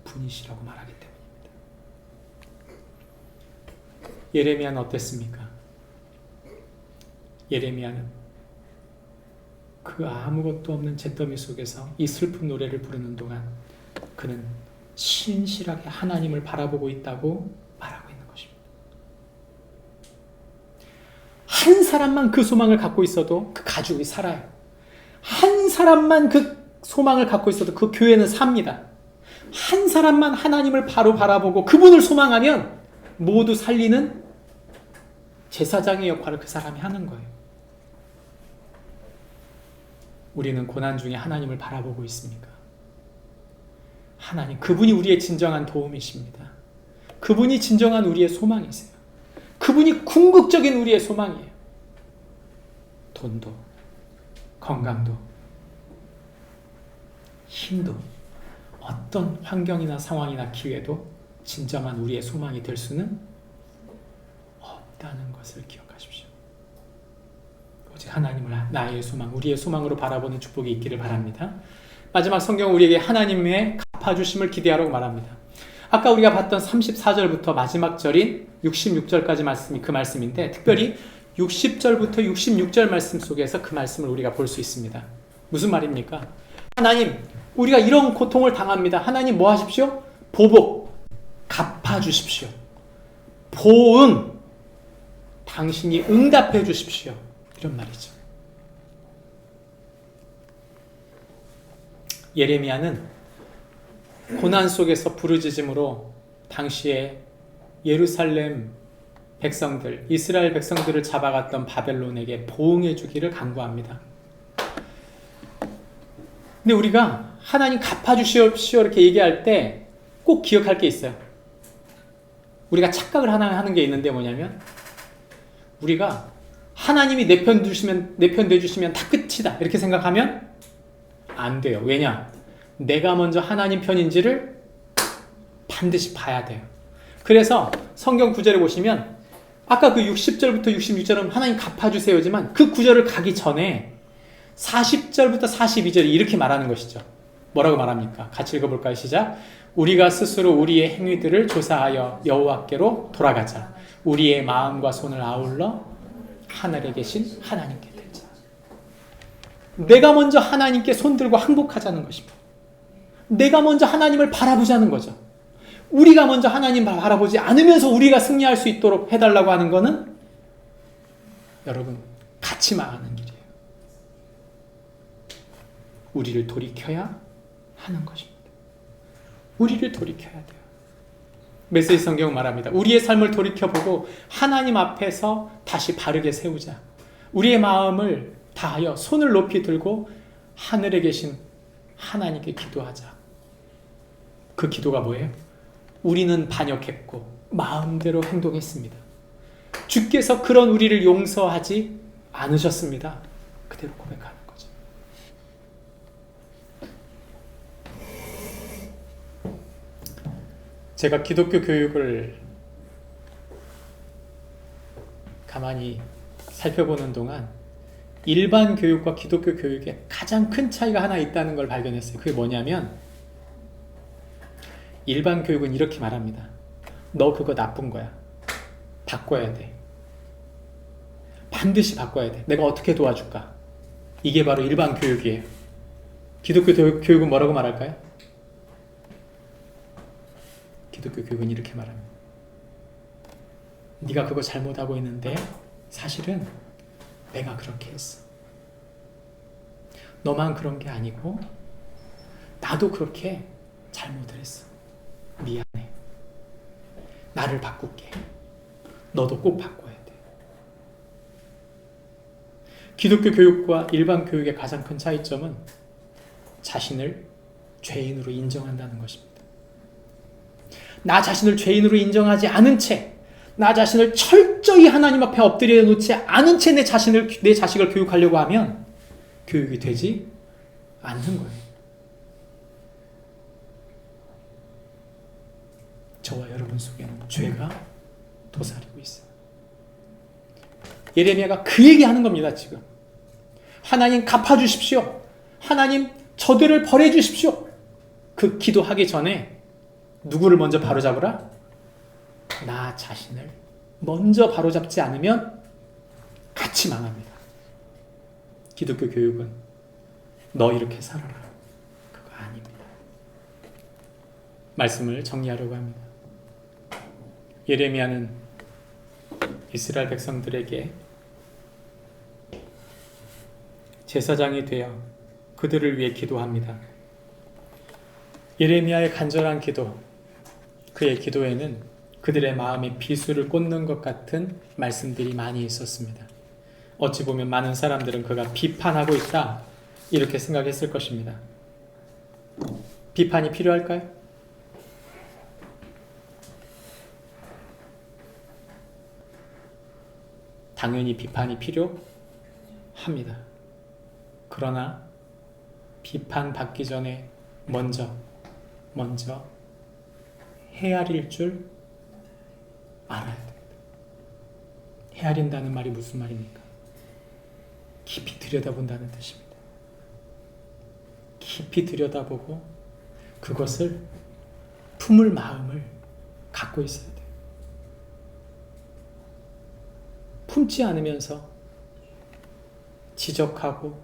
분이시라고 말하기 때문입니다. 예레미야는 어땠습니까? 예레미야는 그 아무것도 없는 잿더미 속에서 이 슬픈 노래를 부르는 동안 그는 신실하게 하나님을 바라보고 있다고 말하고 있는 것입니다. 한 사람만 그 소망을 갖고 있어도 그 가족이 살아요. 한 사람만 그 소망을 갖고 있어도 그 교회는 삽니다. 한 사람만 하나님을 바로 바라보고 그분을 소망하면 모두 살리는 제사장의 역할을 그 사람이 하는 거예요. 우리는 고난 중에 하나님을 바라보고 있습니까? 하나님, 그분이 우리의 진정한 도움이십니다. 그분이 진정한 우리의 소망이세요. 그분이 궁극적인 우리의 소망이에요. 돈도, 건강도, 힘도, 어떤 환경이나 상황이나 기회도 진정한 우리의 소망이 될 수는 없다는 것을 기억하십시오. 오직 하나님을 나의 소망, 우리의 소망으로 바라보는 축복이 있기를 바랍니다. 마지막 성경은 우리에게 하나님의 갚아주심을 기대하라고 말합니다. 아까 우리가 봤던 34절부터 마지막 절인 66절까지 말씀이 그 말씀인데 특별히 60절부터 66절 말씀 속에서 그 말씀을 우리가 볼 수 있습니다. 무슨 말입니까? 하나님, 우리가 이런 고통을 당합니다. 하나님 뭐 하십시오? 보복, 갚아주십시오. 보응, 당신이 응답해 주십시오. 이런 말이죠. 예레미야는 고난 속에서 부르짖음으로 당시에 예루살렘 백성들, 이스라엘 백성들을 잡아갔던 바벨론에게 보응해 주기를 간구합니다. 근데 우리가 하나님 갚아주시옵시오 이렇게 얘기할 때 꼭 기억할 게 있어요. 우리가 착각을 하나 하는 게 있는데 뭐냐면 우리가 하나님이 내 편 돼주시면 다 끝이다 이렇게 생각하면 안 돼요. 왜냐? 내가 먼저 하나님 편인지를 반드시 봐야 돼요. 그래서 성경 구절에 보시면 아까 그 60절부터 66절은 하나님 갚아주세요지만 그 구절을 가기 전에 40절부터 42절이 이렇게 말하는 것이죠. 뭐라고 말합니까? 같이 읽어볼까요? 시작. 우리가 스스로 우리의 행위들을 조사하여 여호와께로 돌아가자. 우리의 마음과 손을 아울러 하늘에 계신 하나님께 들자. 내가 먼저 하나님께 손들고 항복하자는 것입니다. 내가 먼저 하나님을 바라보자는 거죠. 우리가 먼저 하나님 바라보지 않으면서 우리가 승리할 수 있도록 해달라고 하는 거는 여러분 같이 망하는 길이에요. 우리를 돌이켜야 하는 것입니다. 우리를 돌이켜야 돼요. 메시지 성경은 말합니다. 우리의 삶을 돌이켜보고 하나님 앞에서 다시 바르게 세우자. 우리의 마음을 다하여 손을 높이 들고 하늘에 계신 하나님께 기도하자. 그 기도가 뭐예요? 우리는 반역했고 마음대로 행동했습니다. 주께서 그런 우리를 용서하지 않으셨습니다. 그대로 고백하는 거죠. 제가 기독교 교육을 가만히 살펴보는 동안 일반 교육과 기독교 교육에 가장 큰 차이가 하나 있다는 걸 발견했어요. 그게 뭐냐면 일반 교육은 이렇게 말합니다. 너 그거 나쁜 거야. 바꿔야 돼. 반드시 바꿔야 돼. 내가 어떻게 도와줄까? 이게 바로 일반 교육이에요. 기독교 교육은 뭐라고 말할까요? 기독교 교육은 이렇게 말합니다. 네가 그거 잘못하고 있는데 사실은 내가 그렇게 했어. 너만 그런 게 아니고 나도 그렇게 잘못을 했어. 미안해. 나를 바꿀게. 너도 꼭 바꿔야 돼. 기독교 교육과 일반 교육의 가장 큰 차이점은 자신을 죄인으로 인정한다는 것입니다. 나 자신을 죄인으로 인정하지 않은 채, 나 자신을 철저히 하나님 앞에 엎드려 놓지 않은 채 내 자식을 교육하려고 하면 교육이 되지 않는 거예요. 저와 여러분 속에는 죄가 도사리고 있어요. 예레미야가 그 얘기하는 겁니다. 지금 하나님 갚아주십시오. 하나님 저들을 벌해주십시오. 그 기도하기 전에 누구를 먼저 바로잡으라? 나 자신을 먼저 바로잡지 않으면 같이 망합니다. 기독교 교육은 너 이렇게 살아라. 그거 아닙니다. 말씀을 정리하려고 합니다. 예레미야는 이스라엘 백성들에게 제사장이 되어 그들을 위해 기도합니다. 예레미야의 간절한 기도, 그의 기도에는 그들의 마음에 비수를 꽂는 것 같은 말씀들이 많이 있었습니다. 어찌 보면 많은 사람들은 그가 비판하고 있다 이렇게 생각했을 것입니다. 비판이 필요할까요? 당연히 비판이 필요합니다. 그러나 비판받기 전에 먼저 헤아릴 줄 알아야 됩니다. 헤아린다는 말이 무슨 말입니까? 깊이 들여다본다는 뜻입니다. 깊이 들여다보고 그것을 품을 마음을 갖고 있어야 돼요. 품지 않으면서 지적하고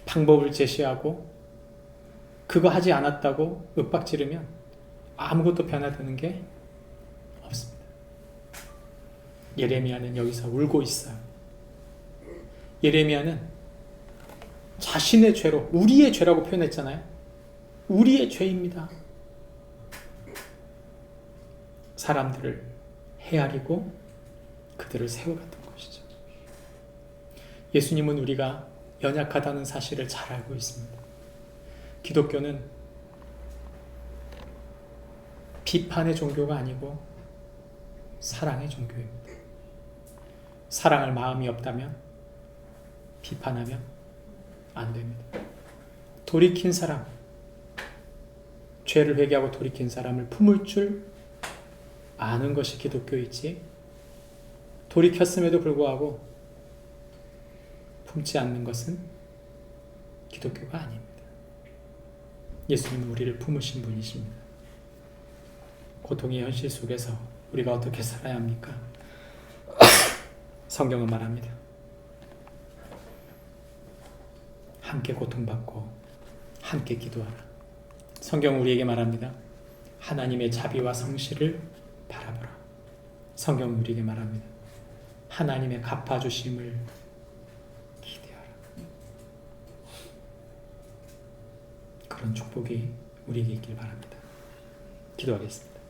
방법을 제시하고 그거 하지 않았다고 윽박지르면 아무것도 변화되는 게 없습니다. 예레미야는 여기서 울고 있어요. 예레미야는 자신의 죄로, 우리의 죄라고 표현했잖아요. 우리의 죄입니다. 사람들을 헤아리고 그들을 세워갔던 것이죠. 예수님은 우리가 연약하다는 사실을 잘 알고 있습니다. 기독교는 비판의 종교가 아니고 사랑의 종교입니다. 사랑할 마음이 없다면 비판하면 안 됩니다. 돌이킨 사람, 죄를 회개하고 돌이킨 사람을 품을 줄 아는 것이 기독교이지, 돌이켰음에도 불구하고 품지 않는 것은 기독교가 아닙니다. 예수님은 우리를 품으신 분이십니다. 고통의 현실 속에서 우리가 어떻게 살아야 합니까? 성경은 말합니다. 함께 고통받고 함께 기도하라. 성경 우리에게 말합니다. 하나님의 자비와 성실을 바라보라. 성경 우리에게 말합니다. 하나님의 갚아주심을 기대하라. 그런 축복이 우리에게 있길 바랍니다. 기도하겠습니다.